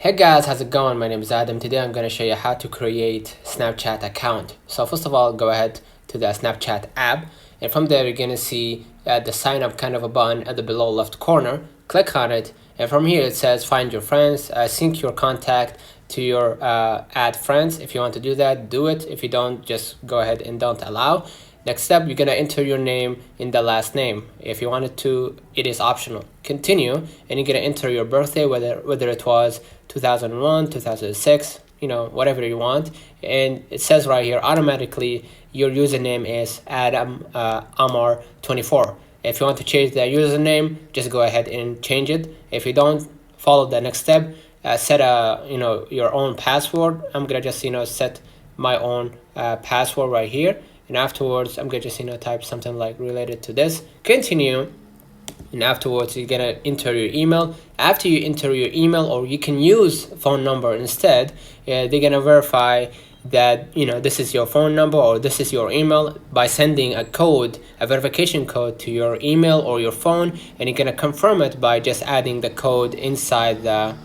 Hey guys, how's it going? My name is Adam. Today I'm going to show you how to create Snapchat account. So first of all, go ahead to the Snapchat app, and from there you're going to see the sign up kind of a button at the below left corner. Click on it, and from here it says find your friends, sync your contact to your add friends. If you want to do that, do it. If you don't, just go ahead and don't allow. Next step, you're gonna enter your name in the last name. If you wanted to, it is optional. Continue, and you're gonna enter your birthday, whether it was 2001, 2006, whatever you want. And it says right here, automatically your username is Adam Amar 24. If you want to change the username, just go ahead and change it. If you don't, follow the next step. Set your own password. I'm gonna just set my own password right here. And afterwards, I'm gonna just type something like related to this. Continue, and afterwards you're gonna enter your email. After you enter your email, or you can use phone number instead, they're gonna verify that this is your phone number or this is your email by sending a code, a verification code to your email or your phone, and you're gonna confirm it by just adding the code inside the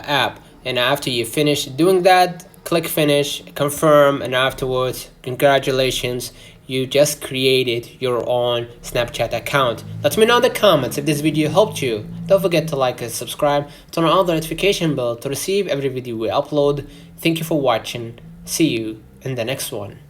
app. And after you finish doing that, click finish, confirm, and afterwards, congratulations, you just created your own Snapchat account. Let me know in the comments if this video helped you. Don't forget to like and subscribe, turn on the notification bell to receive every video we upload. Thank you for watching. See you in the next one.